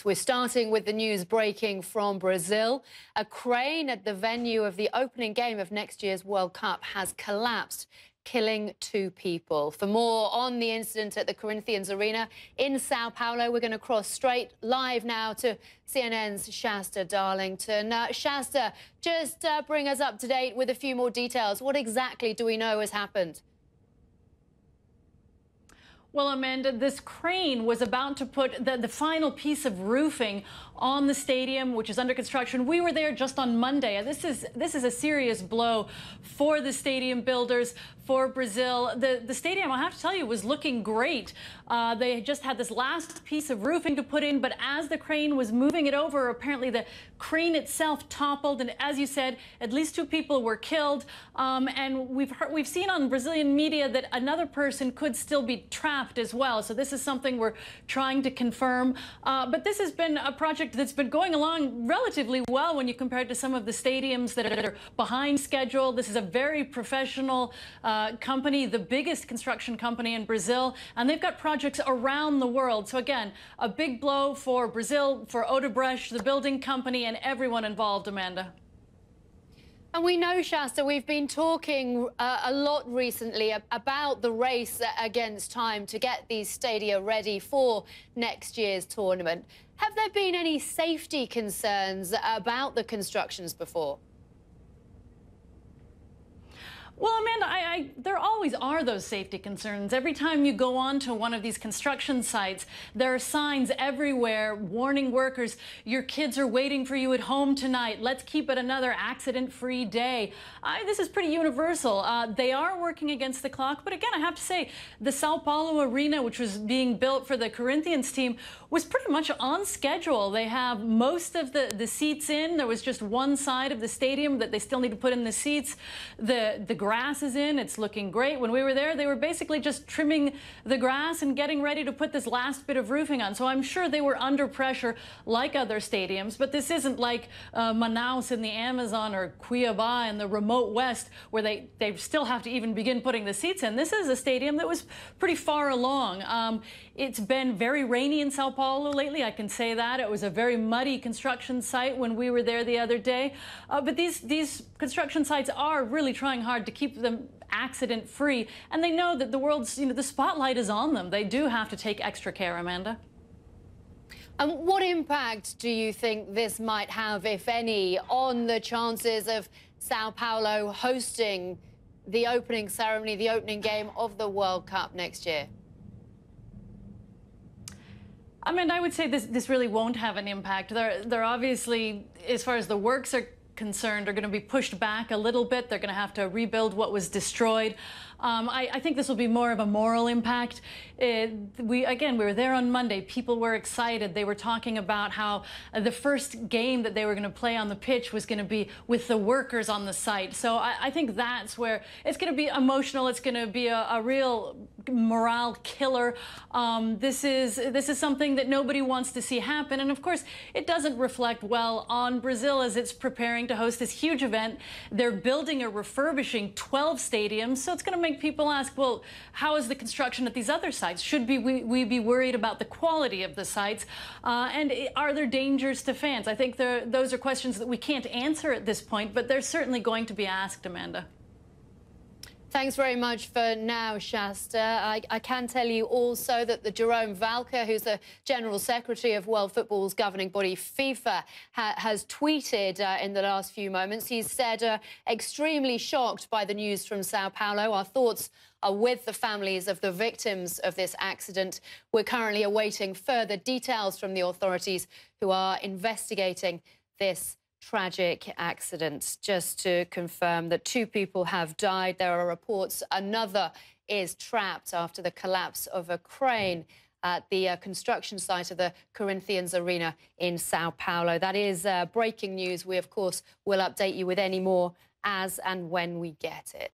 We're starting with the news breaking from Brazil. A crane at the venue of the opening game of next year's World Cup has collapsed, killing 2 people. For more on the incident at the Corinthians Arena in Sao Paulo, we're going to cross straight live now to CNN's Shasta Darlington. Shasta, just bring us up to date with a few more details. What exactly do we know has happened? Well, Amanda, this crane was about to put the final piece of roofing on the stadium, which is under construction. We were there just on Monday. This is a serious blow for the stadium builders, for Brazil. The stadium, I have to tell you, was looking great. They just had this last piece of roofing to put in, but as the crane was moving it over, apparently the crane itself toppled, and as you said, at least 2 people were killed. And we've seen on Brazilian media that another person could still be trapped as well. So this is something we're trying to confirm. But this has been a project that's been going along relatively well when you compare it to some of the stadiums that are behind schedule. This is a very professional company, the biggest construction company in Brazil, and they've got projects around the world. So again, a big blow for Brazil, for Odebrecht, the building company, and everyone involved, Amanda. And we know, Shasta, we've been talking a lot recently about the race against time to get these stadia ready for next year's tournament. Have there been any safety concerns about the constructions before? Well, Amanda, there always are those safety concerns. Every time you go on to one of these construction sites, there are signs everywhere warning workers, your kids are waiting for you at home tonight. Let's keep it another accident-free day. This is pretty universal. They are working against the clock, but again, I have to say, the Sao Paulo Arena, which was being built for the Corinthians team, was pretty much on schedule. They have most of the seats in. There was just one side of the stadium that they still need to put in the seats. The grass is in. It's looking great. When we were there, they were basically just trimming the grass and getting ready to put this last bit of roofing on. So I'm sure they were under pressure like other stadiums, but this isn't like Manaus in the Amazon or Cuiabá in the remote west where they still have to even begin putting the seats in. This is a stadium that was pretty far along. It's been very rainy in Sao Paulo lately, I can say that. It was a very muddy construction site when we were there the other day. But these construction sites are really trying hard to keep them accident-free, and they know that the world's, the spotlight is on them. They do have to take extra care, Amanda. What impact do you think this might have, if any, on the chances of Sao Paulo hosting the opening ceremony, the opening game of the World Cup next year? I mean, I would say this really won't have an impact. They're obviously, as far as the works are concerned, are going to be pushed back a little bit. They're going to have to rebuild what was destroyed. I think this will be more of a moral impact. We were there on Monday. People were excited. They were talking about how the first game that they were going to play on the pitch was going to be with the workers on the site. So I think that's where it's going to be emotional. It's going to be a real morale killer. This is something that nobody wants to see happen. And of course, it doesn't reflect well on Brazil as it's preparing to host this huge event. They're building or refurbishing 12 stadiums. So it's going to make people ask, well, how is the construction at these other sites? Should we be worried about the quality of the sites? And are there dangers to fans? I think those are questions that we can't answer at this point, but they're certainly going to be asked, Amanda. Thanks very much for now, Shasta. I can tell you also that the Jerome Valcke, who's the General Secretary of World Football's governing body, FIFA, has tweeted in the last few moments. He's said, extremely shocked by the news from Sao Paulo. Our thoughts are with the families of the victims of this accident. We're currently awaiting further details from the authorities who are investigating this tragic accident. Just to confirm that 2 people have died. There are reports another is trapped after the collapse of a crane at the construction site of the Corinthians Arena in Sao Paulo. That is breaking news. We, of course, will update you with any more as and when we get it.